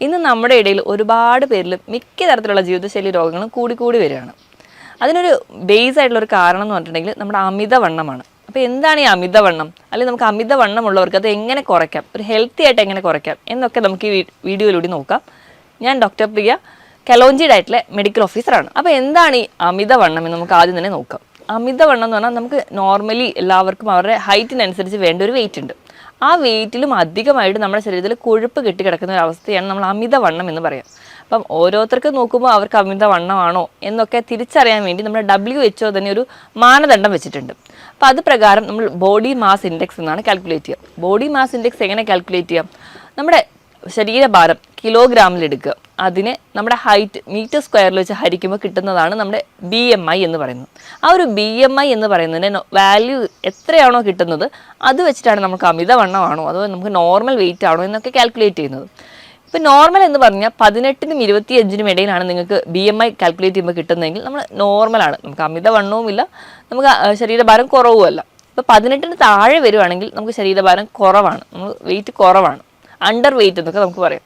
ഇന്ന് നമ്മുടെ ഇടയിൽ ഒരുപാട് പേരിൽ മിക്ക തരത്തിലുള്ള ജീവിതശൈലി രോഗങ്ങളും കൂടി വരികയാണ്. അതിനൊരു ബേസ് ആയിട്ടുള്ള ഒരു കാരണം എന്ന് പറഞ്ഞിട്ടുണ്ടെങ്കിൽ നമ്മുടെ അമിതവണ്ണമാണ്. അപ്പോൾ എന്താണ് ഈ അമിതവണ്ണം, അല്ലെങ്കിൽ നമുക്ക് അമിതവണ്ണമുള്ളവർക്ക് അത് എങ്ങനെ കുറയ്ക്കാം, ഒരു ഹെൽത്തി ആയിട്ട് എങ്ങനെ കുറയ്ക്കാം എന്നൊക്കെ നമുക്ക് ഈ വീഡിയോയിലൂടെ നോക്കാം. ഞാൻ ഡോക്ടർ പ്രിയ, കലോഞ്ചി ഡയറ്റിലെ മെഡിക്കൽ ഓഫീസറാണ്. അപ്പോൾ എന്താണ് ഈ അമിതവണ്ണം എന്ന് നമുക്ക് ആദ്യം തന്നെ നോക്കാം. അമിതവണ്ണം എന്ന് പറഞ്ഞാൽ നമുക്ക് നോർമലി എല്ലാവർക്കും അവരുടെ ഹൈറ്റിനനുസരിച്ച് വേണ്ട ഒരു വെയിറ്റ് ഉണ്ട്. ആ വെയിറ്റിലും അധികമായിട്ട് നമ്മുടെ ശരീരത്തിൽ കൊഴുപ്പ് കെട്ടിക്കിടക്കുന്ന ഒരു അവസ്ഥയാണ് നമ്മൾ അമിതവണ്ണം എന്ന് പറയാം. അപ്പം ഓരോരുത്തർക്കും നോക്കുമ്പോൾ അവർക്ക് അമിതവണ്ണമാണോ എന്നൊക്കെ തിരിച്ചറിയാൻ വേണ്ടി നമ്മുടെ WHO തന്നെ ഒരു മാനദണ്ഡം വെച്ചിട്ടുണ്ട്. അപ്പോൾ അത് പ്രകാരം നമ്മൾ ബോഡി മാസ് ഇൻഡെക്സ് എന്നാണ് കാൽക്കുലേറ്റ് ചെയ്യുക. ബോഡി മാസ് ഇൻഡെക്സ് എങ്ങനെ കാൽക്കുലേറ്റ് ചെയ്യാം? നമ്മുടെ ശരീരഭാരം കിലോഗ്രാമിൽ എടുക്കുക, അതിനെ നമ്മുടെ ഹൈറ്റ് മീറ്റർ സ്ക്വയറിൽ വെച്ച് ഹരിക്കുമ്പോൾ കിട്ടുന്നതാണ് നമ്മുടെ BMI എന്ന് പറയുന്നത്. ആ ഒരു BMI എന്ന് പറയുന്നതിൻ്റെ വാല്യൂ എത്രയാണോ കിട്ടുന്നത് അത് വെച്ചിട്ടാണ് നമുക്ക് അമിതവണ്ണമാണോ അതോ നമുക്ക് നോർമൽ വെയിറ്റ് ആണോ എന്നൊക്കെ കാൽക്കുലേറ്റ് ചെയ്യുന്നത്. ഇപ്പോൾ നോർമൽ എന്ന് പറഞ്ഞാൽ 18-നും 25-നും ഇടയിലാണ് നിങ്ങൾക്ക് BMI കാൽക്കുലേറ്റ് ചെയ്യുമ്പോൾ കിട്ടുന്നതെങ്കിൽ നമ്മൾ നോർമലാണ്, നമുക്ക് അമിതവണ്ണവും ഇല്ല, നമുക്ക് ശരീരഭാരം കുറവുമല്ല. ഇപ്പോൾ 18-ന് താഴെ വരുവാണെങ്കിൽ നമുക്ക് ശരീരഭാരം കുറവാണ്, നമുക്ക് വെയിറ്റ് കുറവാണ്, അണ്ടർ വെയിറ്റ് എന്നൊക്കെ നമുക്ക് പറയാം.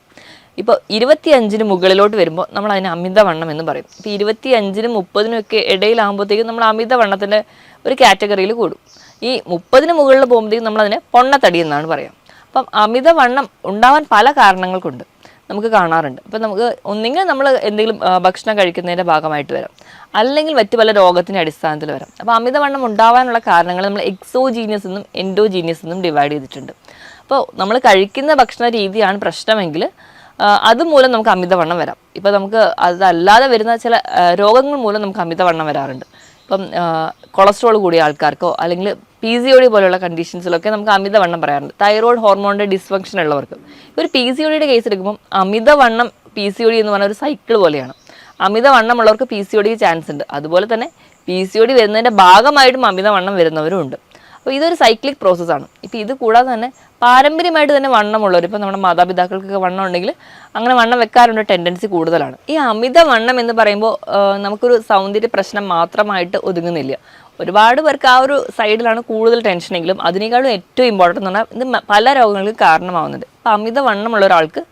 ഇപ്പോൾ 25-ന് മുകളിലോട്ട് വരുമ്പോൾ നമ്മൾ അതിന് അമിതവണ്ണം എന്ന് പറയും. ഇപ്പോൾ 25-നും 30-നും ഒക്കെ ഇടയിലാകുമ്പോഴത്തേക്കും നമ്മൾ അമിതവണ്ണത്തിൻ്റെ ഒരു കാറ്റഗറിയിൽ കൂടും. ഈ 30-ന് മുകളിൽ പോകുമ്പോഴത്തേക്കും നമ്മളതിനെ പൊണ്ണത്തടി എന്നാണ് പറയാം. അപ്പം അമിതവണ്ണം ഉണ്ടാവാൻ പല കാരണങ്ങൾ കൊണ്ട് നമുക്ക് കാണാറുണ്ട്. അപ്പം നമുക്ക് ഒന്നെങ്കിൽ നമ്മൾ എന്തെങ്കിലും ഭക്ഷണം കഴിക്കുന്നതിൻ്റെ ഭാഗമായിട്ട് വരാം, അല്ലെങ്കിൽ മറ്റു പല രോഗത്തിൻ്റെ അടിസ്ഥാനത്തിൽ വരാം. അപ്പോൾ അമിതവണ്ണം ഉണ്ടാവാനുള്ള കാരണങ്ങൾ നമ്മൾ എക്സോജീനിയസ് എന്നും എൻഡോജീനിയസ് എന്നും ഡിവൈഡ് ചെയ്തിട്ടുണ്ട്. അപ്പോൾ നമ്മൾ കഴിക്കുന്ന ഭക്ഷണ രീതിയാണ് പ്രശ്നമെങ്കിൽ അതുമൂലം നമുക്ക് അമിതവണ്ണം വരാം. ഇപ്പോൾ നമുക്ക് അതല്ലാതെ വരുന്ന ചില രോഗങ്ങൾ മൂലം നമുക്ക് അമിതവണ്ണം വരാറുണ്ട്. ഇപ്പം കൊളസ്ട്രോൾ കൂടിയ ആൾക്കാർക്കോ അല്ലെങ്കിൽ PCOD പോലെയുള്ള കണ്ടീഷൻസിലൊക്കെ നമുക്ക് അമിതവണ്ണം പറയാറുണ്ട്. തൈറോയ്ഡ് ഹോർമോണിൻ്റെ ഡിസ്ഫങ്ഷൻ ഉള്ളവർക്ക് ഒരു PCODയുടെ കേസ് എടുക്കുമ്പം അമിതവണ്ണം PCOD എന്ന് പറഞ്ഞ ഒരു സൈക്കിൾ പോലെയാണ്. അമിതവണ്ണം ഉള്ളവർക്ക് PCOD ചാൻസ് ഉണ്ട്. അതുപോലെ തന്നെ PCOD വരുന്നതിൻ്റെ ഭാഗമായിട്ടും അമിതവണ്ണം വരുന്നവരും ഉണ്ട്. അപ്പോൾ ഇതൊരു സൈക്ലിക് പ്രോസസ്സാണ്. ഇപ്പോൾ ഇത് കൂടാതെ തന്നെ പാരമ്പര്യമായിട്ട് തന്നെ വണ്ണമുള്ളവർ, ഇപ്പോൾ നമ്മുടെ മാതാപിതാക്കൾക്കൊക്കെ വണ്ണം ഉണ്ടെങ്കിൽ അങ്ങനെ വണ്ണം വെക്കാനുള്ള ടെൻഡൻസി കൂടുതലാണ്. ഈ അമിതവണ്ണം എന്ന് പറയുമ്പോൾ നമുക്കൊരു സൗന്ദര്യ പ്രശ്നം മാത്രമായിട്ട് ഒതുങ്ങുന്നില്ല. ഒരുപാട് പേർക്ക് ആ ഒരു സൈഡിലാണ് കൂടുതൽ ടെൻഷനെങ്കിലും അതിനേക്കാളും ഏറ്റവും ഇമ്പോർട്ടൻ്റ് എന്ന് പറഞ്ഞാൽ ഇത് പല രോഗങ്ങൾക്ക് കാരണമാവുന്നുണ്ട്. അപ്പോൾ അമിതവണ്ണമുള്ള ഒരാൾക്ക്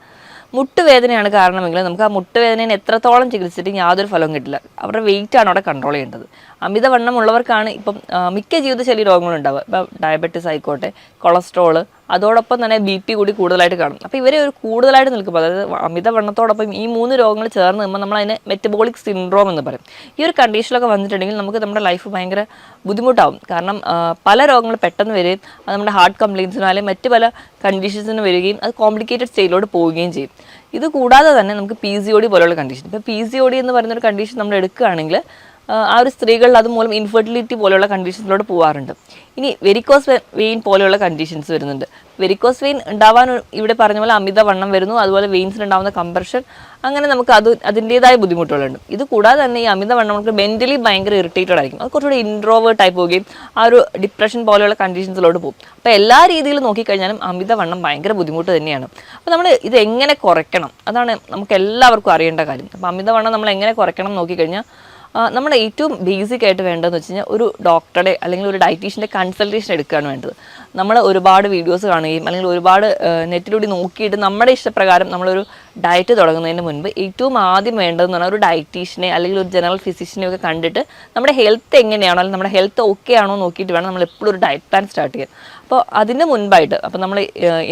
മുട്ടുവേദനയാണ് കാരണമെങ്കിൽ നമുക്ക് ആ മുട്ടുവേദനയെ എത്രത്തോളം ചികിത്സിച്ചിട്ട് യാതൊരു ഫലവും കിട്ടില്ല. അവരുടെ വെയിറ്റാണ് അവിടെ കൺട്രോൾ ചെയ്യേണ്ടത്. അമിതവണ്ണം ഉള്ളവർക്കാണ് ഇപ്പം മിക്ക ജീവിതശൈലി രോഗങ്ങളുണ്ടാവുക. ഇപ്പം ഡയബറ്റിസ് ആയിക്കോട്ടെ, കൊളസ്ട്രോള്, അതോടൊപ്പം തന്നെ BP കൂടി കൂടുതലായിട്ട് കാണും. അപ്പോൾ ഇവരെ ഒരു കൂടുതലായിട്ട് നിൽക്കുമ്പോൾ, അതായത് അമിതവണ്ണത്തോടൊപ്പം ഈ 3 രോഗങ്ങൾ ചേർന്ന് നിൽക്കുമ്പോൾ നമ്മൾ അതിനെ മെറ്റബോളിക് സിൻഡ്രോം എന്ന് പറയും. ഈ ഒരു കണ്ടീഷനിലൊക്കെ വന്നിട്ടുണ്ടെങ്കിൽ നമുക്ക് നമ്മുടെ ലൈഫ് ഭയങ്കര ബുദ്ധിമുട്ടാവും. കാരണം പല രോഗങ്ങൾ പെട്ടെന്ന് വരികയും അത് നമ്മുടെ ഹാർട്ട് കംപ്ലയിൻസിനോ അല്ലെങ്കിൽ മറ്റ് പല കണ്ടീഷൻസിന് വരികയും അത് കോംപ്ലിക്കേറ്റഡ് സ്റ്റേജിലോട്ട് പോവുകയും ചെയ്യും. ഇത് കൂടാതെ തന്നെ നമുക്ക് PCOD പോലെയുള്ള കണ്ടീഷൻ, ഇപ്പോൾ PCOD എന്ന് പറയുന്നൊരു കണ്ടീഷൻ നമ്മൾ എടുക്കുകയാണെങ്കിൽ ആ ഒരു സ്ത്രീകളിൽ അതുമൂലം ഇൻഫെർട്ടിലിറ്റി പോലെയുള്ള കണ്ടീഷൻസിലോട്ട് പോകാറുണ്ട്. ഇനി വെരിക്കോസ് വെയിൻ പോലെയുള്ള കണ്ടീഷൻസ് വരുന്നുണ്ട്. വെരിക്കോസ് വെയിൻ ഉണ്ടാവാൻ ഇവിടെ പറഞ്ഞ പോലെ അമിതവണ്ണം വരുന്നു, അതുപോലെ വെയിൻസിലുണ്ടാകുന്ന കംപ്രഷൻ, അങ്ങനെ നമുക്ക് അതിൻ്റേതായ ബുദ്ധിമുട്ടുകളുണ്ട്. ഇത് കൂടാതെ തന്നെ ഈ അമിതവണ്ണം നമുക്ക് മെൻ്റലി ഭയങ്കര ഇറിറ്റേറ്റഡ് ആയിരിക്കും. അത് കുറച്ചുകൂടി ഇൻട്രോവേർട്ട് ആയി പോവുകയും ആ ഒരു ഡിപ്രഷൻ പോലെയുള്ള കണ്ടീഷൻസിലോട്ട് പോകും. അപ്പോൾ എല്ലാ രീതിയിലും നോക്കിക്കഴിഞ്ഞാലും അമിതവണ്ണം ഭയങ്കര ബുദ്ധിമുട്ട് തന്നെയാണ്. അപ്പോൾ നമ്മൾ ഇത് എങ്ങനെ കുറയ്ക്കണം, അതാണ് നമുക്ക് എല്ലാവർക്കും അറിയേണ്ട കാര്യം. അപ്പോൾ അമിതവണ്ണം നമ്മൾ എങ്ങനെ കുറയ്ക്കണം നോക്കിക്കഴിഞ്ഞാൽ നമ്മൾ ഏറ്റവും ബേസിക് ആയിട്ട് വേണ്ടതെന്ന് വെച്ച് കഴിഞ്ഞാൽ ഒരു ഡോക്ടറുടെ അല്ലെങ്കിൽ ഒരു ഡയറ്റീഷ്യൻ്റെ കൺസൾട്ടേഷൻ എടുക്കുകയാണ് വേണ്ടത്. നമ്മൾ ഒരുപാട് വീഡിയോസ് കാണുകയും അല്ലെങ്കിൽ ഒരുപാട് നെറ്റിലൂടെ നോക്കിയിട്ട് നമ്മുടെ ഇഷ്ടപ്രകാരം നമ്മളൊരു ഡയറ്റ് തുടങ്ങുന്നതിന് മുൻപ് ഏറ്റവും ആദ്യം വേണ്ടതെന്ന് പറഞ്ഞാൽ ഒരു ഡയറ്റീഷ്യനെ അല്ലെങ്കിൽ ഒരു ജനറൽ ഫിസിഷ്യനെ ഒക്കെ കണ്ടിട്ട് നമ്മുടെ ഹെൽത്ത് എങ്ങനെയാണോ അല്ലെങ്കിൽ നമ്മുടെ ഹെൽത്ത് ഓക്കെ ആണോ നോക്കിയിട്ട് വേണം നമ്മൾ എപ്പോഴും ഒരു ഡയറ്റ് പ്ലാൻ സ്റ്റാർട്ട് ചെയ്യാൻ. അപ്പോൾ അതിന് മുൻപായിട്ട് അപ്പോൾ നമ്മൾ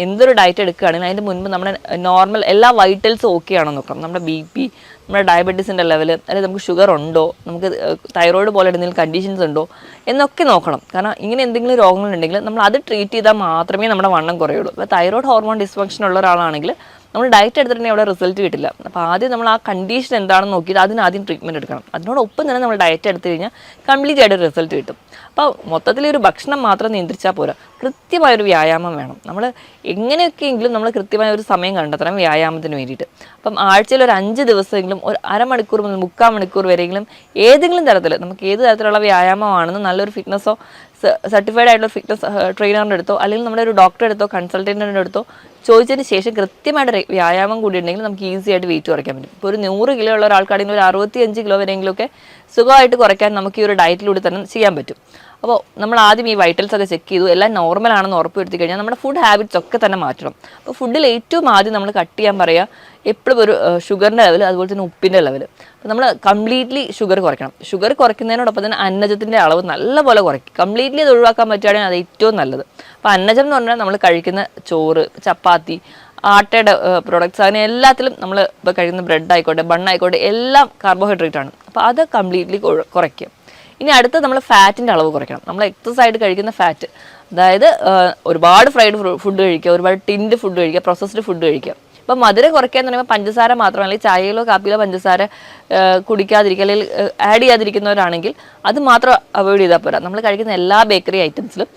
എന്തൊരു ഡയറ്റ് എടുക്കുകയാണെങ്കിൽ അതിന് മുൻപ് നമ്മുടെ നോർമൽ എല്ലാ വൈറ്റൽസും ഓക്കെ ആണോ നോക്കാം. നമ്മുടെ BP, നമ്മുടെ ഡയബറ്റീസിൻ്റെ ലെവൽ, അല്ലെങ്കിൽ നമുക്ക് ഷുഗർ ഉണ്ടോ, നമുക്ക് തൈറോയ്ഡ് പോലെ എന്തെങ്കിലും കണ്ടീഷൻസ് ഉണ്ടോ എന്നൊക്കെ നോക്കണം. കാരണം ഇങ്ങനെ എന്തെങ്കിലും രോഗങ്ങളുണ്ടെങ്കിൽ നമ്മൾ അത് ട്രീറ്റ് ചെയ്താൽ മാത്രമേ നമ്മുടെ വണ്ണം കുറയുള്ളൂ. ഇപ്പോൾ തൈറോയ്ഡ് ഹോർമോൺ ഡിസ്ഫങ്ഷൻ ഉള്ള ഒരാളാണെങ്കിൽ നമ്മൾ ഡയറ്റ് എടുത്തിട്ടുണ്ടെങ്കിൽ അവിടെ റിസൾട്ട് കിട്ടില്ല. അപ്പോൾ ആദ്യം നമ്മൾ ആ കണ്ടീഷൻ എന്താണെന്ന് നോക്കിയിട്ട് അതിനാദ്യം ട്രീറ്റ്മെൻറ്റ് എടുക്കണം. അതിനോടൊപ്പം തന്നെ നമ്മൾ ഡയറ്റ് എടുത്തു കഴിഞ്ഞാൽ കംപ്ലീറ്റ് ആയിട്ട് റിസൾട്ട് കിട്ടും. അപ്പോൾ മൊത്തത്തിലൊരു ഭക്ഷണം മാത്രം നിയന്ത്രിച്ചാൽ പോരാ, കൃത്യമായൊരു വ്യായാമം വേണം. നമ്മൾ എങ്ങനെയൊക്കെയെങ്കിലും നമ്മൾ കൃത്യമായ ഒരു സമയം കണ്ടെത്തണം വ്യായാമത്തിന് വേണ്ടിയിട്ട്. അപ്പം ആഴ്ചയിൽ ഒരു 5 ദിവസമെങ്കിലും ഒരു അരമണിക്കൂർ മുതൽ 3/4 മണിക്കൂർ വരെയെങ്കിലും ഏതെങ്കിലും തരത്തിൽ നമുക്ക് ഏത് തരത്തിലുള്ള വ്യായാമമാണെന്ന് നല്ലൊരു ഫിറ്റ്നസ്സോ സർട്ടിഫൈഡ് ആയിട്ടുള്ള ഫിറ്റ്നസ് ട്രെയിനറിൻ്റെ അടുത്തോ അല്ലെങ്കിൽ നമ്മുടെ ഒരു ഡോക്ടറെ അടുത്തോ കൺസൾട്ടൻറ്റിൻ്റെ അടുത്തോ ചോദിച്ചതിന് ശേഷം കൃത്യമായിട്ട് വ്യായാമം കൂടി ഉണ്ടെങ്കിൽ നമുക്ക് ഈസി ആയിട്ട് വെയിറ്റ് കുറയ്ക്കാൻ പറ്റും. ഇപ്പോൾ ഒരു 100 കിലോ ഉള്ള ഒരാൾക്കാണെങ്കിൽ ഒരു 65 കിലോ വരെയെങ്കിലുമൊക്കെ സുഖമായിട്ട് കുറയ്ക്കാൻ നമുക്ക് ഈ ഒരു ഡയറ്റിലൂടെ തന്നെ ചെയ്യാൻ പറ്റും. അപ്പോൾ നമ്മൾ ആദ്യം ഈ വൈറ്റൽസ് ഒക്കെ ചെക്ക് ചെയ്തു, എല്ലാം നോർമൽ ആണെന്ന് ഉറപ്പ് വരുത്തി കഴിഞ്ഞാൽ നമ്മുടെ ഫുഡ് ഹാബിറ്റ്സ് ഒക്കെ തന്നെ മാറ്റണം. അപ്പോൾ ഫുഡിൽ ഏറ്റവും ആദ്യം നമ്മൾ കട്ട് ചെയ്യാൻ പറയുക എപ്പോഴും ഒരു ഷുഗറിൻ്റെ ലെവൽ, അതുപോലെ തന്നെ ഉപ്പിൻ്റെ ലെവൽ. അപ്പോൾ നമ്മൾ കംപ്ലീറ്റ്ലി ഷുഗർ കുറയ്ക്കണം. ഷുഗർ കുറയ്ക്കുന്നതിനോടൊപ്പം തന്നെ അന്നജത്തിൻ്റെ അളവ് നല്ലപോലെ കുറയ്ക്കും. കംപ്ലീറ്റ്ലി അത് ഒഴിവാക്കാൻ പറ്റുകയാണെങ്കിൽ അത് ഏറ്റവും നല്ലത്. അപ്പോൾ അന്നജം എന്ന് പറഞ്ഞാൽ നമ്മൾ കഴിക്കുന്ന ചോറ്, ചപ്പാത്തി, ആട്ടയുടെ പ്രൊഡക്ട്സ്, അങ്ങനെ എല്ലാത്തിലും നമ്മൾ ഇപ്പോൾ കഴിക്കുന്ന ബ്രെഡ് ആയിക്കോട്ടെ, ബണ്ണായിക്കോട്ടെ, എല്ലാം കാർബോഹൈഡ്രേറ്റ് ആണ്. അപ്പോൾ അത് കംപ്ലീറ്റ്ലി കുറയ്ക്കുക. ഇനി അടുത്ത് നമ്മൾ ഫാറ്റിൻ്റെ അളവ് കുറയ്ക്കണം. നമ്മൾ എക്സസ് ആയിട്ട് കഴിക്കുന്ന ഫാറ്റ്, അതായത് ഒരുപാട് ഫ്രൈഡ് ഫുഡ് കഴിക്കുക, ഒരുപാട് ടിൻഡ് ഫുഡ് കഴിക്കുക, പ്രോസസ്ഡ് ഫുഡ് കഴിക്കുക. ഇപ്പം മധുരം കുറയ്ക്കുക എന്ന് പറയുമ്പോൾ പഞ്ചസാര മാത്രം, അല്ലെങ്കിൽ ചായയിലോ കാപ്പിയിലോ പഞ്ചസാര കുടിക്കാതിരിക്കുക അല്ലെങ്കിൽ ആഡ് ചെയ്യാതിരിക്കുന്നവരാണെങ്കിൽ അത് മാത്രം അവോയ്ഡ് ചെയ്താൽ പോരാ. നമ്മൾ കഴിക്കുന്ന എല്ലാ ബേക്കറി ഐറ്റംസിലും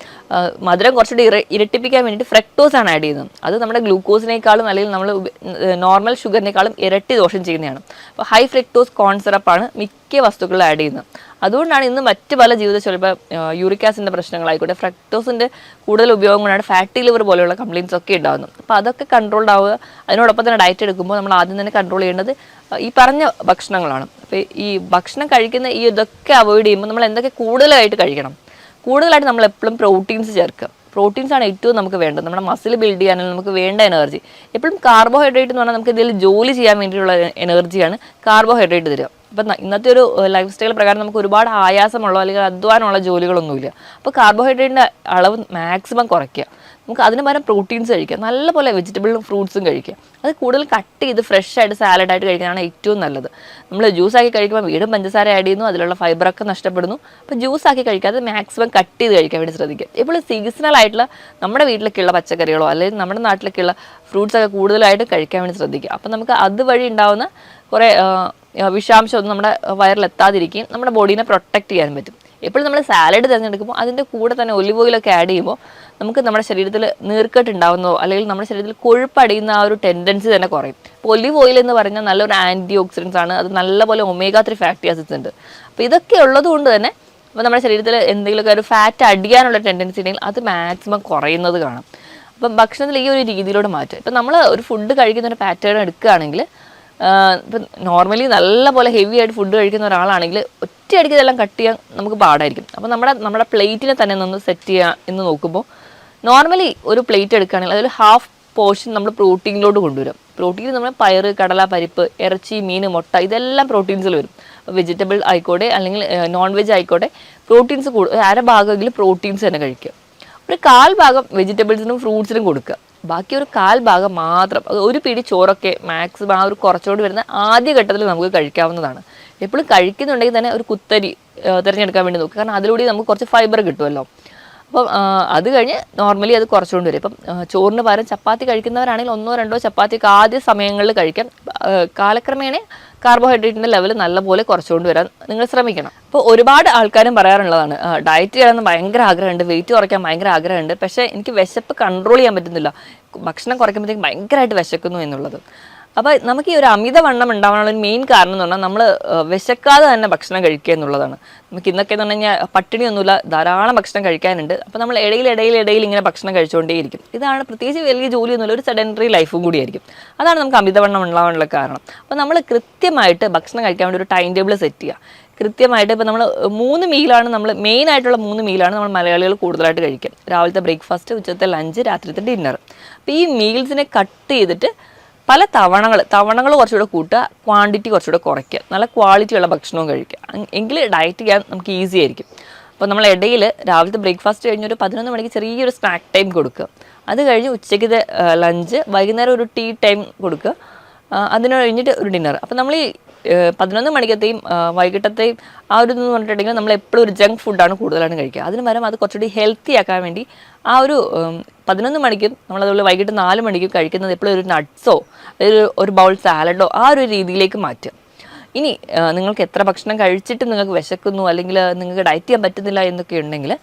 മധുരം കുറച്ചുകൂടി ഇരട്ടിപ്പിക്കാൻ വേണ്ടിയിട്ട് ഫ്രക്ടോസ് ആണ് ആഡ് ചെയ്യുന്നത്. അത് നമ്മുടെ ഗ്ലൂക്കോസിനേക്കാളും അല്ലെങ്കിൽ നമ്മൾ നോർമൽ ഷുഗറിനേക്കാളും ഇരട്ടി ദോഷം ചെയ്യുന്നതാണ്. അപ്പോൾ ഹൈ ഫ്രക്ടോസ് കോൺ സിറപ്പാണ് മിക്ക വസ്തുക്കളിൽ ആഡ് ചെയ്യുന്നത്. അതുകൊണ്ടാണ് ഇന്ന് മറ്റ് പല ജീവിതശൈലി, ഇപ്പോൾ യൂറിക് ആസിഡിൻ്റെ പ്രശ്നങ്ങളായിക്കോട്ടെ, ഫ്രക്ടോസിൻ്റെ കൂടുതൽ ഉപയോഗം കൊണ്ടാണ് ഫാറ്റി ലിവർ പോലെയുള്ള കംപ്ലയിൻസ് ഒക്കെ ഉണ്ടാകുന്നത്. അപ്പോൾ അതൊക്കെ കൺട്രോൾഡ് ആവുക. അതിനോടൊപ്പം തന്നെ ഡയറ്റ് എടുക്കുമ്പോൾ നമ്മൾ ആദ്യം തന്നെ കൺട്രോൾ ചെയ്യേണ്ടത് ഈ പറഞ്ഞ ഭക്ഷണങ്ങളാണ്. അപ്പോൾ ഈ ഭക്ഷണം കഴിക്കുന്ന ഇതൊക്കെ അവോയ്ഡ് ചെയ്യുമ്പോൾ നമ്മൾ എന്തൊക്കെ കൂടുതലായിട്ട് കഴിക്കണം? കൂടുതലായിട്ട് നമ്മൾ എപ്പോഴും പ്രോട്ടീൻസ് ചേർക്കുക. പ്രോട്ടീൻസ് ആണ് ഏറ്റവും നമുക്ക് വേണ്ടത്. നമ്മുടെ മസിൽ ബിൽഡ് ചെയ്യാനും നമുക്ക് വേണ്ട എനർജി. എപ്പോഴും കാർബോഹൈഡ്രേറ്റ് എന്ന് പറഞ്ഞാൽ നമുക്ക് ഇതിൽ ജോലി ചെയ്യാൻ വേണ്ടിയിട്ടുള്ള എനർജിയാണ് കാർബോഹൈഡ്രേറ്റ് തരിക. അപ്പം ഇന്നത്തെ ഒരു ലൈഫ് സ്റ്റൈൽ പ്രകാരം നമുക്ക് ഒരുപാട് ആയാസമുള്ള അല്ലെങ്കിൽ അധ്വാനമുള്ള ജോലികളൊന്നുമില്ല. അപ്പോൾ കാർബോഹൈഡ്രേറ്റിൻ്റെ അളവ് മാക്സിമം കുറയ്ക്കുക. നമുക്ക് അതിന് പകരം പ്രോട്ടീൻസ് കഴിക്കുക, നല്ലപോലെ വെജിറ്റബിളും ഫ്രൂട്ട്സും കഴിക്കുക. അത് കൂടുതൽ കട്ട് ചെയ്ത് ഫ്രഷ് ആയിട്ട് സാലഡായിട്ട് കഴിക്കാനാണ് ഏറ്റവും നല്ലത്. നമ്മൾ ജ്യൂസാക്കി കഴിക്കുമ്പോൾ വീണ്ടും പഞ്ചസാര ആഡ് ചെയ്യുന്നു, അതിലുള്ള ഫൈബറൊക്കെ നഷ്ടപ്പെടുന്നു. അപ്പോൾ ജ്യൂസാക്കി കഴിക്കാതെ മാക്സിമം കട്ട് ചെയ്ത് കഴിക്കാൻ വേണ്ടി ശ്രദ്ധിക്കുക. ഇപ്പോൾ സീസണൽ ആയിട്ടുള്ള നമ്മുടെ വീട്ടിലൊക്കെയുള്ള പച്ചക്കറികളോ അല്ലെങ്കിൽ നമ്മുടെ നാട്ടിലൊക്കെയുള്ള ഫ്രൂട്ട്സൊക്കെ കൂടുതലായിട്ട് കഴിക്കാൻ വേണ്ടി ശ്രദ്ധിക്കുക. അപ്പോൾ നമുക്ക് അതുവഴി ഉണ്ടാകുന്ന കുറേ വിഷാംശമൊന്നും നമ്മുടെ വയറിലെത്താതിരിക്കുകയും നമ്മുടെ ബോഡീനെ പ്രൊട്ടക്റ്റ് ചെയ്യാൻ പറ്റും. എപ്പോഴും നമ്മൾ സാലഡ് തിരഞ്ഞെടുക്കുമ്പോൾ അതിൻ്റെ കൂടെ തന്നെ ഒലിവ് ഓയിലൊക്കെ ആഡ് ചെയ്യുമ്പോൾ നമുക്ക് നമ്മുടെ ശരീരത്തിൽ നീർക്കെട്ട് ഉണ്ടാകുന്നതോ അല്ലെങ്കിൽ നമ്മുടെ ശരീരത്തിൽ കൊഴുപ്പടിയുന്ന ആ ഒരു ടെൻഡൻസി തന്നെ കുറയും. ഇപ്പോൾ ഒലിവ് ഓയിൽ എന്ന് പറഞ്ഞാൽ നല്ലൊരു ആൻറ്റി ഓക്സിഡൻസ് ആണ്. അത് നല്ലപോലെ ഒമേഗ-3 ഫാറ്റി ആസിഡ്സ് ഉണ്ട്. അപ്പോൾ ഇതൊക്കെ ഉള്ളത് കൊണ്ട് തന്നെ അപ്പോൾ നമ്മുടെ ശരീരത്തിൽ എന്തെങ്കിലുമൊക്കെ ഒരു ഫാറ്റ് അടിയാനുള്ള ടെൻഡൻസി ഉണ്ടെങ്കിൽ അത് മാക്സിമം കുറയുന്നത് കാണാം. അപ്പം ഭക്ഷണത്തിൽ ഈ ഒരു രീതിയിലൂടെ മാറ്റും. ഇപ്പം നമ്മൾ ഒരു ഫുഡ് കഴിക്കുന്ന ഒരു പാറ്റേൺ എടുക്കുകയാണെങ്കിൽ, ഇപ്പം നോർമലി നല്ലപോലെ ഹെവി ആയിട്ട് ഫുഡ് കഴിക്കുന്ന ഒരാളാണെങ്കിൽ ഒറ്റയടിക്ക് ഇതെല്ലാം കട്ട് ചെയ്യാൻ നമുക്ക് പാടായിരിക്കും. അപ്പോൾ നമ്മുടെ പ്ലേറ്റിനെ തന്നെ ഒന്ന് സെറ്റ് ചെയ്യുക എന്ന് നോക്കുമ്പോൾ നോർമലി ഒരു പ്ലേറ്റ് എടുക്കുകയാണെങ്കിൽ അതിൽ ഹാഫ് പോർഷൻ നമ്മൾ പ്രോട്ടീനിലോട്ട് കൊണ്ടുവരും. പ്രോട്ടീൻ നമ്മൾ പയറ്, കടല, പരിപ്പ്, ഇറച്ചി, മീൻ, മുട്ട, ഇതെല്ലാം പ്രോട്ടീൻസിൽ വരും. വെജിറ്റബിൾ ആയിക്കോട്ടെ അല്ലെങ്കിൽ നോൺ വെജ് ആയിക്കോട്ടെ, പ്രോട്ടീൻസ് അര ഭാഗമെങ്കിലും പ്രോട്ടീൻസ് തന്നെ കഴിക്കുക. ഒരു 1/4 ഭാഗം വെജിറ്റബിൾസിനും ഫ്രൂട്ട്സിനും കൊടുക്കുക. ബാക്കി ഒരു 1/4 ഭാഗം മാത്രം, അത് ഒരു പിടി ചോറൊക്കെ മാക്സിമം ആ ഒരു കുറച്ചുകൊണ്ട് വരുന്ന ആദ്യ ഘട്ടത്തിൽ നമുക്ക് കഴിക്കാവുന്നതാണ്. എപ്പോഴും കഴിക്കുന്നുണ്ടെങ്കിൽ തന്നെ ഒരു കുത്തരി തിരഞ്ഞെടുക്കാൻ വേണ്ടി നോക്കുക. കാരണം അതിലൂടെ നമുക്ക് കുറച്ച് ഫൈബർ കിട്ടുമല്ലോ. അപ്പം അത് കഴിഞ്ഞ് നോർമലി അത് കുറച്ചുകൊണ്ട് വരും. ഇപ്പം ചോറിന് പകരം ചപ്പാത്തി കഴിക്കുന്നവരാണെങ്കിൽ 1-2 ചപ്പാത്തിയൊക്കെ ആദ്യ സമയങ്ങളിൽ കഴിക്കാം. കാലക്രമേണ കാർബോഹൈഡ്രേറ്റിൻ്റെ ലെവൽ നല്ലപോലെ കുറച്ചുകൊണ്ട് വരാൻ നിങ്ങൾ ശ്രമിക്കണം. അപ്പോൾ ഒരുപാട് ആൾക്കാരും പറയാറുള്ളതാണ്, ഡയറ്റ് ചെയ്യണമെന്ന് ഭയങ്കര ആഗ്രഹമുണ്ട്, വെയിറ്റ് കുറയ്ക്കാൻ ഭയങ്കര ആഗ്രഹമുണ്ട്, പക്ഷേ എനിക്ക് വിശപ്പ് കൺട്രോൾ ചെയ്യാൻ പറ്റുന്നില്ല, ഭക്ഷണം കുറയ്ക്കുമ്പോഴത്തേക്കും ഭയങ്കരമായിട്ട് വിശക്കുന്നു എന്നുള്ളത്. അപ്പോൾ നമുക്ക് ഈ ഒരു അമിതവണ്ണം ഉണ്ടാവാനുള്ള ഒരു മെയിൻ കാരണം എന്ന് പറഞ്ഞാൽ നമ്മൾ വിശക്കാതെ തന്നെ ഭക്ഷണം കഴിക്കുക എന്നുള്ളതാണ്. നമുക്ക് ഇന്നൊക്കെ എന്ന് പറഞ്ഞു കഴിഞ്ഞാൽ പട്ടിണിയൊന്നുമില്ല, ധാരാളം ഭക്ഷണം കഴിക്കാനുണ്ട്. അപ്പോൾ നമ്മൾ ഇടയിൽ ഇങ്ങനെ ഭക്ഷണം കഴിച്ചുകൊണ്ടേയിരിക്കും. ഇതാണ് പ്രത്യേകിച്ച് വലിയ ജോലിയൊന്നുമില്ല, ഒരു സെഡൻറ്ററി ലൈഫും കൂടിയായിരിക്കും. അതാണ് നമുക്ക് അമിതവണ്ണം ഉണ്ടാവാനുള്ള കാരണം. അപ്പോൾ നമ്മൾ കൃത്യമായിട്ട് ഭക്ഷണം കഴിക്കാൻ വേണ്ടി ഒരു ടൈം ടേബിൾ സെറ്റ് ചെയ്യുക. കൃത്യമായിട്ട് ഇപ്പോൾ നമ്മൾ 3 മീലാണ് നമ്മൾ മെയിനായിട്ടുള്ള 3 മീലാണ് നമ്മൾ മലയാളികൾ കൂടുതലായിട്ട് കഴിക്കുക. രാവിലത്തെ ബ്രേക്ക്ഫാസ്റ്റ്, ഉച്ചത്തെ ലഞ്ച്, രാത്രിത്തെ ഡിന്നർ. അപ്പോൾ ഈ മീൽസിനെ കട്ട് ചെയ്തിട്ട് പല തവണകൾ കുറച്ചുകൂടെ കൂട്ടുക, ക്വാണ്ടിറ്റി കുറച്ചുകൂടെ കുറയ്ക്കുക, നല്ല ക്വാളിറ്റിയുള്ള ഭക്ഷണവും കഴിക്കുക. എങ്കിൽ ഡയറ്റ് ചെയ്യാൻ നമുക്ക് ഈസി ആയിരിക്കും. അപ്പോൾ നമ്മൾ ഇടയിൽ രാവിലത്തെ ബ്രേക്ക്ഫാസ്റ്റ് കഴിഞ്ഞ് ഒരു 11 മണിക്ക് ചെറിയൊരു സ്നാക്ക് ടൈം കൊടുക്കുക. അത് കഴിഞ്ഞ് ഉച്ചയ്ക്കത്തെ ലഞ്ച്, വൈകുന്നേരം ഒരു ടീ ടൈം കൊടുക്കുക, അതിന് കഴിഞ്ഞിട്ട് ഒരു ഡിന്നർ. അപ്പോൾ നമ്മൾ ഈ 11 മണിക്കത്തെയും വൈകിട്ടത്തെയും ആ ഒരു എന്ന് പറഞ്ഞിട്ടുണ്ടെങ്കിൽ നമ്മൾ എപ്പോഴും ഒരു ജങ്ക് ഫുഡാണ് കൂടുതലാണ് കഴിക്കുക. അതിന് പകരം അത് കുറച്ചുകൂടി ഹെൽത്തി ആക്കാൻ വേണ്ടി ആ ഒരു 11 മണിക്കും നമ്മളതുപോലെ വൈകിട്ട് 4 മണിക്കും കഴിക്കുന്നത് എപ്പോഴും ഒരു നട്ട്സോ അല്ലെങ്കിൽ ഒരു ബൗൾ സാലഡോ ആ ഒരു രീതിയിലേക്ക് മാറ്റുക. ഇനി നിങ്ങൾക്ക് എത്ര ഭക്ഷണം കഴിച്ചിട്ട് നിങ്ങൾക്ക് വിശക്കുന്നു അല്ലെങ്കിൽ നിങ്ങൾക്ക് ഡയറ്റ് ചെയ്യാൻ പറ്റുന്നില്ല എന്നൊക്കെ ഉണ്ടെങ്കിൽ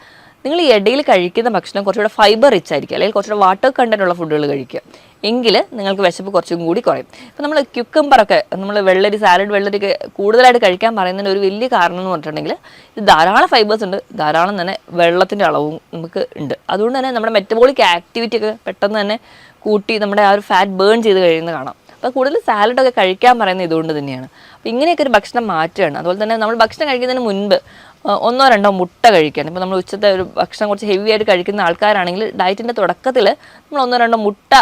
നിങ്ങൾ ഈ ഇടയിൽ കഴിക്കുന്ന ഭക്ഷണം കുറച്ചുകൂടെ ഫൈബർ റിച്ച് ആയിരിക്കും, അല്ലെങ്കിൽ കുറച്ചുകൂടെ വാട്ടർ കണ്ടന്റ് ഉള്ള ഫുഡുകൾ കഴിക്കുക. എങ്കിൽ നിങ്ങൾക്ക് വിശപ്പ് കുറച്ചും കൂടി കുറയും. ഇപ്പോൾ നമ്മൾ ക്യുക്കമ്പറൊക്കെ, നമ്മൾ സാലഡ് വെള്ളരിയൊക്കെ കൂടുതലായിട്ട് കഴിക്കാൻ പറയുന്നതിന് ഒരു വലിയ കാരണം എന്ന് പറഞ്ഞിട്ടുണ്ടെങ്കിൽ ഇത് ധാരാളം ഫൈബേഴ്സ് ഉണ്ട്, ധാരാളം തന്നെ വെള്ളത്തിൻ്റെ അളവും നമുക്ക് ഉണ്ട്. അതുകൊണ്ട് തന്നെ നമ്മുടെ മെറ്റബോളിക് ആക്ടിവിറ്റി ഒക്കെ പെട്ടെന്ന് തന്നെ കൂട്ടി നമ്മുടെ ആ ഒരു ഫാറ്റ് ബേൺ ചെയ്ത് കഴിയുന്നത് കാണാം. അപ്പോൾ കൂടുതൽ സാലഡൊക്കെ കഴിക്കാൻ പറയുന്നത് ഇതുകൊണ്ട് തന്നെയാണ്. അപ്പോൾ ഇങ്ങനെയൊക്കെ ഒരു ഭക്ഷണം മാറ്റുകയാണ്. അതുപോലെ തന്നെ നമ്മൾ ഭക്ഷണം കഴിക്കുന്നതിന് മുൻപ് ഒന്നോ രണ്ടോ മുട്ട കഴിക്കാൻ. ഇപ്പോൾ നമ്മൾ ഉച്ചത്തെ ഒരു ഭക്ഷണം കുറച്ച് ഹെവി ആയിട്ട് കഴിക്കുന്ന ആൾക്കാരാണെങ്കിൽ ഡയറ്റിൻ്റെ തുടക്കത്തിൽ നമ്മൾ ഒന്നോ രണ്ടോ മുട്ട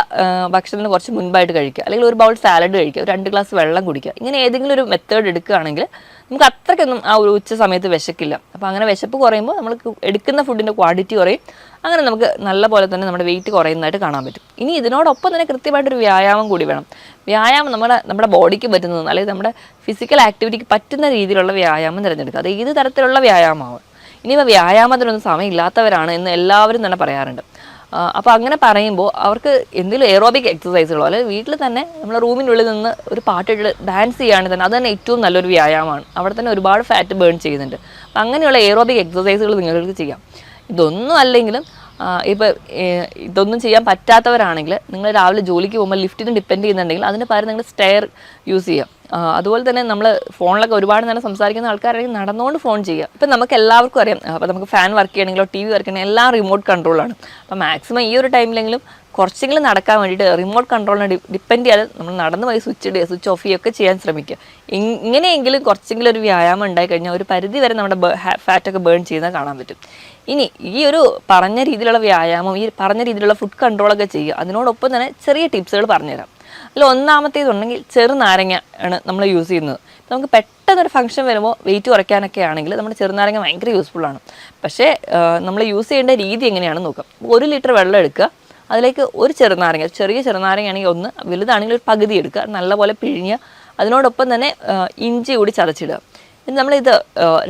ഭക്ഷണത്തിന് കുറച്ച് മുൻപായിട്ട് കഴിക്കുക, അല്ലെങ്കിൽ ഒരു ബൗൾ സാലഡ് കഴിക്കുക, ഒരു 2 ഗ്ലാസ് വെള്ളം കുടിക്കുക. ഇങ്ങനെ ഏതെങ്കിലും ഒരു മെത്തേഡ് എടുക്കുകയാണെങ്കിൽ നമുക്ക് അത്രയ്ക്കൊന്നും ആ ഒരു ഉച്ച സമയത്ത് വിശക്കില്ല. അപ്പോൾ അങ്ങനെ വിശപ്പ് കുറയുമ്പോൾ നമ്മൾ എടുക്കുന്ന ഫുഡിൻ്റെ ക്വാണ്ടിറ്റി കുറയും. അങ്ങനെ നമുക്ക് നല്ല പോലെ തന്നെ നമ്മുടെ വെയിറ്റ് കുറയുന്നതായിട്ട് കാണാൻ പറ്റും. ഇനി ഇതിനോടൊപ്പം തന്നെ കൃത്യമായിട്ടൊരു വ്യായാമം കൂടി വേണം. വ്യായാമം നമ്മുടെ ബോഡിക്ക് പറ്റുന്നത്, അല്ലെങ്കിൽ നമ്മുടെ ഫിസിക്കൽ ആക്ടിവിറ്റിക്ക് പറ്റുന്ന രീതിയിലുള്ള വ്യായാമം തിരഞ്ഞെടുക്കുക. അത് ഏത് തരത്തിലുള്ള വ്യായാമമാവും. ഇനിയിപ്പോൾ വ്യായാമത്തിനൊന്നും സമയമില്ലാത്തവരാണ് എന്ന് എല്ലാവരും തന്നെ പറയാറുണ്ട്. അപ്പോൾ അങ്ങനെ പറയുമ്പോൾ അവർക്ക് എന്തെങ്കിലും എയറോബിക് എക്സസൈസുകളോ അല്ലെങ്കിൽ വീട്ടിൽ തന്നെ നമ്മൾ റൂമിനുള്ളിൽ നിന്ന് ഒരു പാട്ടിട്ട് ഡാൻസ് ചെയ്യുകയാണെങ്കിൽ തന്നെ അത് തന്നെ ഏറ്റവും നല്ലൊരു വ്യായാമമാണ്. അവിടെ തന്നെ ഒരുപാട് ഫാറ്റ് ബേൺ ചെയ്യുന്നുണ്ട്. അപ്പം അങ്ങനെയുള്ള എയറോബിക് എക്സസൈസുകൾ നിങ്ങൾക്ക് ചെയ്യാം. ഇതൊന്നും അല്ലെങ്കിലും ഇപ്പോൾ ഇതൊന്നും ചെയ്യാൻ പറ്റാത്തവരാണെങ്കിൽ നിങ്ങൾ രാവിലെ ജോലിക്ക് പോകുമ്പോൾ ലിഫ്റ്റിന് ഡിപ്പെൻഡ് ചെയ്യുന്നുണ്ടെങ്കിൽ അതിന് പകരം നിങ്ങൾ സ്റ്റെയർ യൂസ് ചെയ്യാം. അതുപോലെ തന്നെ നമ്മൾ ഫോണിലൊക്കെ ഒരുപാട് നേരം സംസാരിക്കുന്ന ആൾക്കാരാണെങ്കിൽ നടന്നുകൊണ്ട് ഫോൺ ചെയ്യുക. ഇപ്പം നമുക്ക് എല്ലാവർക്കും അറിയാം, അപ്പോൾ നമുക്ക് ഫാൻ വർക്ക് ചെയ്യണമെങ്കിലോ TV വർക്ക് ചെയ്യണമെങ്കിൽ എല്ലാം റിമോട്ട് കൺട്രോളാണ്. അപ്പോൾ മാക്സിമം ഈ ഒരു ടൈമിലെങ്കിലും കുറച്ചെങ്കിലും നടക്കാൻ വേണ്ടിയിട്ട് റിമോട്ട് കൺട്രോളിനെ ഡിപ്പെൻഡ് ചെയ്യാതെ നമ്മൾ നടന്ന് പോയി സ്വിച്ച് ഓഫ് ചെയ്യുകയൊക്കെ ചെയ്യാൻ ശ്രമിക്കുക. ഇങ്ങനെയെങ്കിലും കുറച്ചെങ്കിലും ഒരു വ്യായാമം ഉണ്ടായി കഴിഞ്ഞാൽ ഒരു പരിധി വരെ നമ്മുടെ ഫാറ്റൊക്കെ ബേൺ ചെയ്യുന്നത് കാണാൻ പറ്റും. ഇനി ഈ ഒരു പറഞ്ഞ രീതിയിലുള്ള വ്യായാമം, ഈ പറഞ്ഞ രീതിയിലുള്ള ഫുഡ് കൺട്രോളൊക്കെ ചെയ്യുക. അതിനോടൊപ്പം തന്നെ ചെറിയ ടിപ്സുകൾ പറഞ്ഞുതരാം. അതിൽ ഒന്നാമത്തേതുണ്ടെങ്കിൽ ചെറുനാരങ്ങ ആണ് നമ്മൾ യൂസ് ചെയ്യുന്നത്. നമുക്ക് പെട്ടെന്നൊരു ഫംഗ്ഷൻ വരുമ്പോൾ വെയിറ്റ് കുറയ്ക്കാനൊക്കെ ആണെങ്കിൽ നമ്മുടെ ചെറുനാരങ്ങ ഭയങ്കര യൂസ്ഫുള്ളാണ്. പക്ഷേ നമ്മൾ യൂസ് ചെയ്യേണ്ട രീതി എങ്ങനെയാണെന്ന് നോക്കാം. 1 ലിറ്റർ വെള്ളം എടുക്കുക, അതിലേക്ക് ഒരു ചെറുനാരങ്ങ, ചെറിയ ചെറുനാരങ്ങയാണെങ്കിൽ 1, വലുതാണെങ്കിൽ ഒരു പകുതി എടുക്കുക, നല്ലപോലെ പിഴിഞ്ഞ് അതിനോടൊപ്പം തന്നെ ഇഞ്ചി കൂടി ചതച്ചിടുക. ഇത് നമ്മളിത്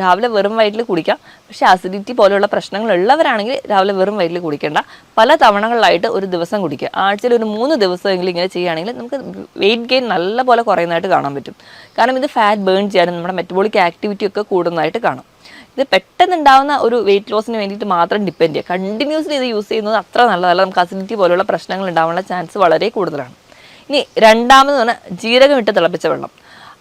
രാവിലെ വെറും വയറ്റിൽ കുടിക്കാം. പക്ഷേ അസിഡിറ്റി പോലെയുള്ള പ്രശ്നങ്ങളുള്ളവരാണെങ്കിൽ രാവിലെ വെറും വയറ്റിൽ കുടിക്കേണ്ട, പല തവണകളിലായിട്ട് ഒരു ദിവസം കുടിക്കുക. ആഴ്ചയിൽ ഒരു 3 ദിവസമെങ്കിലും ഇങ്ങനെ ചെയ്യുകയാണെങ്കിൽ നമുക്ക് വെയിറ്റ് ഗെയിൻ നല്ലപോലെ കുറയുന്നതായിട്ട് കാണാൻ പറ്റും. കാരണം ഇത് ഫാറ്റ് ബേൺ ചെയ്യാനും നമ്മുടെ മെറ്റബോളിക് ആക്ടിവിറ്റി ഒക്കെ കൂടുന്നതായിട്ട് കാണാം. ഇത് പെട്ടെന്നുണ്ടാകുന്ന ഒരു വെയിറ്റ് ലോസിന് വേണ്ടിയിട്ട് മാത്രം ഡിപ്പെൻഡ് ചെയ്യുക. കണ്ടിന്യൂസ്ലി ഇത് യൂസ് ചെയ്യുന്നത് അത്ര നല്ലതല്ല. നമുക്ക് അസിഡിറ്റി പോലുള്ള പ്രശ്നങ്ങൾ ഉണ്ടാകാനുള്ള ചാൻസ് വളരെ കൂടുതലാണ്. ഇനി രണ്ടാമത് പറഞ്ഞാൽ ജീരകം ഇട്ട് തിളപ്പിച്ച വെള്ളം.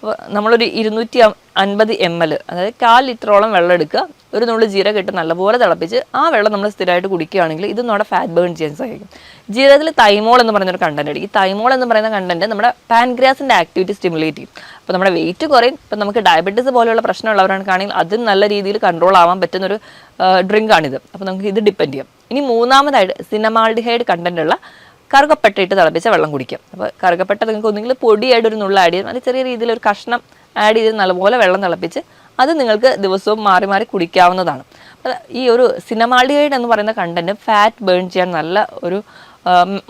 അപ്പോൾ നമ്മളൊരു 250 ml, അതായത് 1/4 ലിറ്ററോളം വെള്ളം എടുക്കുക, ഒരു നുള്ളു ജീരകം ഇട്ട് നല്ലപോലെ തിളപ്പിച്ച് ആ വെള്ളം നമ്മൾ സ്ഥിരമായിട്ട് കുടിക്കുകയാണെങ്കിൽ ഇത് നമ്മുടെ ഫാറ്റ് ബേൺ ചെയ്യാൻ സഹായിക്കും. ജീരകത്തിൽ തൈമോൾ എന്ന് പറയുന്നൊരു കണ്ടന്റ് ഉണ്ട്. ഈ തൈമോൾ എന്ന് പറയുന്ന കണ്ടന്റ് നമ്മുടെ പാൻക്രിയാസിൻ്റെ ആക്ടിവിറ്റി സ്റ്റിമുലേറ്റ് ചെയ്യും. അപ്പോൾ നമ്മുടെ വെയിറ്റ് കുറയും. ഇപ്പം നമുക്ക് ഡയബറ്റീസ് പോലെയുള്ള പ്രശ്നമുള്ളവരാണെങ്കിൽ അതും നല്ല രീതിയിൽ കൺട്രോൾ ആവാൻ പറ്റുന്നൊരു ഡ്രിങ്കാണിത്. അപ്പോൾ നമുക്ക് ഇത് ഡിപ്പെൻഡ് ചെയ്യാം. ഇനി മൂന്നാമതായിട്ട് സിനമാൾഡിഹൈഡ് കണ്ടന്റ് ഉള്ള കറുകപ്പട്ട ഇട്ട് തിളപ്പിച്ച വെള്ളം കുടിക്കുക. അപ്പോൾ കറുകപ്പട്ട നിങ്ങൾക്ക് ഒന്നെങ്കിൽ പൊടിയായിട്ട് ഒരു നുള്ള ആഡ് ചെയ്യും, അല്ലെങ്കിൽ ചെറിയ രീതിയിൽ ഒരു കഷ്ണം ആഡ് ചെയ്ത് നല്ലപോലെ വെള്ളം തിളപ്പിച്ച് അത് നിങ്ങൾക്ക് ദിവസവും മാറി മാറി കുടിക്കാവുന്നതാണ്. ഈ ഒരു സിനമാൾഡിഹൈഡ് എന്ന് പറയുന്ന കണ്ടന്റ് ഫാറ്റ് ബേൺ ചെയ്യാൻ നല്ല ഒരു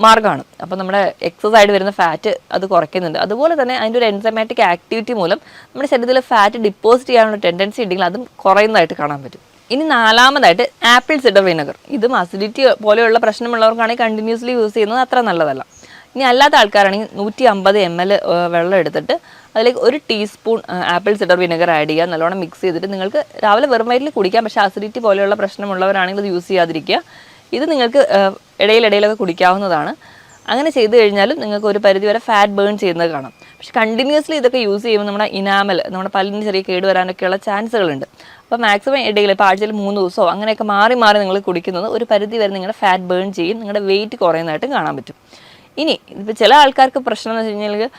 മാർഗ്ഗമാണ്. അപ്പോൾ നമ്മുടെ എക്സസൈഡ് വരുന്ന ഫാറ്റ് അത് കുറയ്ക്കുന്നുണ്ട്. അതുപോലെ തന്നെ അതിൻ്റെ ഒരു എൻസൈമാറ്റിക് ആക്ടിവിറ്റി മൂലം നമ്മുടെ ശരീരത്തിൽ ഫാറ്റ് ഡിപ്പോസിറ്റ് ചെയ്യാനുള്ള ടെൻഡൻസി ഉണ്ടെങ്കിൽ അതും കുറയുന്നതായിട്ട് കാണാൻ പറ്റും. ഇനി നാലാമതായിട്ട് ആപ്പിൾ സിഡർ വിനെഗർ. ഇതും അസിഡിറ്റി പോലെയുള്ള പ്രശ്നമുള്ളവർക്കാണെങ്കിൽ കണ്ടിന്യൂസ്ലി യൂസ് ചെയ്യുന്നത് അത്ര നല്ലതല്ല. ഇനി അല്ലാത്ത ആൾക്കാരാണെങ്കിൽ 150 ml വെള്ളം എടുത്തിട്ട് അതിലേക്ക് 1 teaspoon apple cider vinegar add ചെയ്യുക, നല്ലോണം മിക്സ് ചെയ്തിട്ട് നിങ്ങൾക്ക് രാവിലെ വെറും വയറ്റിൽ കുടിക്കാം. പക്ഷേ അസിഡിറ്റി പോലെയുള്ള പ്രശ്നമുള്ളവരാണെങ്കിൽ ഇത് യൂസ് ചെയ്യാതിരിക്കുക. ഇത് നിങ്ങൾക്ക് ഇടയിലൊക്കെ കുടിക്കാവുന്നതാണ്. അങ്ങനെ ചെയ്ത് കഴിഞ്ഞാലും നിങ്ങൾക്ക് ഒരു പരിധി വരെ ഫാറ്റ് ബേൺ ചെയ്യുന്നത് കാണാം. പക്ഷേ കണ്ടിന്യൂസ്ലി ഇതൊക്കെ യൂസ് ചെയ്യുമ്പോൾ നമ്മുടെ ഇനാമൽ, നമ്മുടെ പല്ലിന് ചെറിയ കേട് വരാനൊക്കെയുള്ള ചാൻസുകളുണ്ട്. അപ്പോൾ മാക്സിമം ഇടയിൽ ഇപ്പോൾ ആഴ്ചയിൽ 3 ദിവസമോ അങ്ങനെയൊക്കെ മാറി നിങ്ങൾ കുടിക്കുന്നത് ഒരു പരിധി വരെ നിങ്ങളുടെ ഫാറ്റ് ബേൺ ചെയ്യും, നിങ്ങളുടെ വെയിറ്റ് കുറയുന്നതായിട്ടും കാണാൻ പറ്റും. ഇനി ഇപ്പോൾ ചില ആൾക്കാർക്ക് പ്രശ്നം എന്ന് വെച്ച് കഴിഞ്ഞാൽ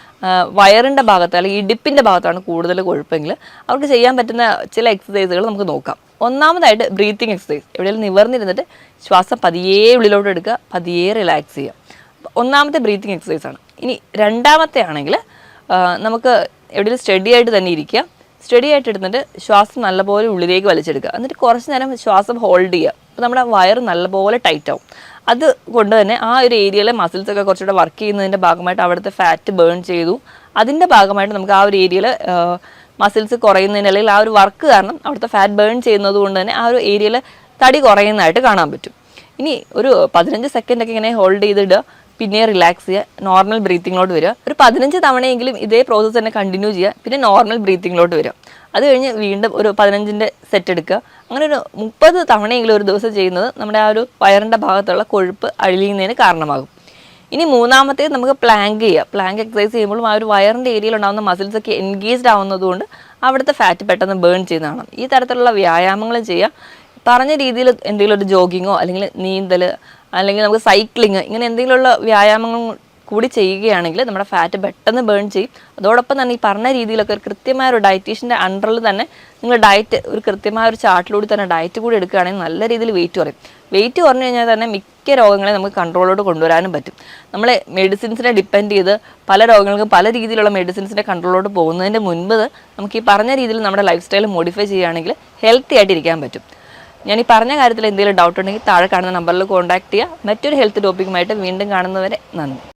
വയറിൻ്റെ ഭാഗത്ത് അല്ലെങ്കിൽ ഇടുപ്പിൻ്റെ ഭാഗത്താണ് കൂടുതൽ കൊഴുപ്പെങ്കിൽ അവർക്ക് ചെയ്യാൻ പറ്റുന്ന ചില എക്സസൈസുകൾ നമുക്ക് നോക്കാം. ഒന്നാമതായിട്ട് ബ്രീത്തിങ് എക്സസൈസ്. എവിടെയെങ്കിലും നിവർന്നിരുന്നിട്ട് ശ്വാസം പതിയെ ഉള്ളിലോട്ട് എടുക്കുക, പതിയെ റിലാക്സ് ചെയ്യുക. ഒന്നാമത്തെ ബ്രീത്തിങ് എക്സസൈസാണ്. ഇനി രണ്ടാമത്തെ ആണെങ്കിൽ നമുക്ക് എവിടെയെങ്കിലും സ്റ്റഡി ആയിട്ട് തന്നെ ഇരിക്കുക, സ്റ്റഡി ആയിട്ട് എടുത്തിട്ട് ശ്വാസം നല്ലപോലെ ഉള്ളിലേക്ക് വലിച്ചെടുക്കുക, എന്നിട്ട് കുറച്ച് നേരം ശ്വാസം ഹോൾഡ് ചെയ്യുക. അപ്പോൾ നമ്മുടെ വയർ നല്ലപോലെ ടൈറ്റ് ആവും. അത് കൊണ്ട് തന്നെ ആ ഒരു ഏരിയയിലെ മസിൽസൊക്കെ കുറച്ചുകൂടെ വർക്ക് ചെയ്യുന്നതിൻ്റെ ഭാഗമായിട്ട് അവിടുത്തെ ഫാറ്റ് ബേൺ ചെയ്തു. അതിൻ്റെ ഭാഗമായിട്ട് നമുക്ക് ആ ഒരു ഏരിയയിൽ മസിൽസ് കുറയുന്നതിന് അല്ലെങ്കിൽ ആ ഒരു വർക്ക് കാരണം അവിടുത്തെ ഫാറ്റ് ബേൺ ചെയ്യുന്നത് കൊണ്ട് തന്നെ ആ ഒരു ഏരിയയിൽ തടി കുറയുന്നതായിട്ട് കാണാൻ പറ്റും. ഇനി ഒരു 15 സെക്കൻഡൊക്കെ ഇങ്ങനെ ഹോൾഡ് ചെയ്തിടുക, പിന്നെ റിലാക്സ് ചെയ്യുക, നോർമൽ ബ്രീത്തിങ്ങിലോട്ട് വരിക. ഒരു 15 തവണയെങ്കിലും ഇതേ പ്രോസസ്സ് തന്നെ കണ്ടിന്യൂ ചെയ്യുക, പിന്നെ നോർമൽ ബ്രീത്തിങ്ങിലോട്ട് വരിക. അത് കഴിഞ്ഞ് വീണ്ടും ഒരു 15ൻ്റെ സെറ്റ് എടുക്കുക. അങ്ങനെ ഒരു 30 തവണയെങ്കിലും ഒരു ദിവസം ചെയ്യുന്നത് നമ്മുടെ ആ ഒരു വയറിൻ്റെ ഭാഗത്തുള്ള കൊഴുപ്പ് അഴിയുന്നതിന് കാരണമാകും. ഇനി മൂന്നാമത്തേത് നമുക്ക് പ്ലാങ്ക് ചെയ്യുക. പ്ലാങ്ക് എക്സസൈസ് ചെയ്യുമ്പോഴും ആ ഒരു വയറിൻ്റെ ഏരിയയിൽ ഉണ്ടാകുന്ന മസിൽസൊക്കെ എൻഗേജ്ഡ് ആവുന്നതുകൊണ്ട് അവിടുത്തെ ഫാറ്റ് പെട്ടെന്ന് ബേൺ ചെയ്യുന്നതാണ്. ഈ തരത്തിലുള്ള വ്യായാമങ്ങളും ചെയ്യുക. പറഞ്ഞ രീതിയിൽ എന്തെങ്കിലും ഒരു ജോഗിങ്ങോ അല്ലെങ്കിൽ നീന്തൽ അല്ലെങ്കിൽ നമുക്ക് സൈക്ലിങ് ഇങ്ങനെ എന്തെങ്കിലുമുള്ള വ്യായാമങ്ങൾ കൂടി ചെയ്യുകയാണെങ്കിൽ നമ്മുടെ ഫാറ്റ് പെട്ടെന്ന് ബേൺ ചെയ്യും. അതോടൊപ്പം തന്നെ ഈ പറഞ്ഞ രീതിയിലൊക്കെ ഒരു കൃത്യമായ ഒരു ഡയറ്റീഷ്യൻ്റെ അണ്ടറിൽ തന്നെ നിങ്ങൾ ഡയറ്റ് ഒരു കൃത്യമായ ഒരു ചാർട്ടിലൂടെ തന്നെ ഡയറ്റ് കൂടി എടുക്കുകയാണെങ്കിൽ നല്ല രീതിയിൽ വെയിറ്റ് കുറയും. വെയിറ്റ് കുറഞ്ഞു കഴിഞ്ഞാൽ തന്നെ മിക്ക രോഗങ്ങളെ നമുക്ക് കൺട്രോളോട് കൊണ്ടുവരാനും പറ്റും. നമ്മളെ മെഡിസിൻസിനെ ഡിപ്പെൻഡ് ചെയ്ത് പല രോഗങ്ങൾക്കും പല രീതിയിലുള്ള മെഡിസിൻസിൻ്റെ കൺട്രോളോട് പോകുന്നതിൻ്റെ മുൻപ് നമുക്ക് ഈ പറഞ്ഞ രീതിയിൽ നമ്മുടെ ലൈഫ് സ്റ്റൈൽ മോഡിഫൈ ചെയ്യുകയാണെങ്കിൽ ഹെൽത്തി ആയിട്ട് ഇരിക്കാൻ പറ്റും. ഞാൻ ഈ പറഞ്ഞ കാര്യത്തിൽ എന്തെങ്കിലും ഡൗട്ട് ഉണ്ടെങ്കിൽ താഴെ കാണുന്ന നമ്പറിൽ കോൺടാക്ട് ചെയ്യുക. മറ്റൊരു ഹെൽത്ത് ടോപ്പിക്കുമായിട്ട് വീണ്ടും കാണുന്നവരെ നന്ദി.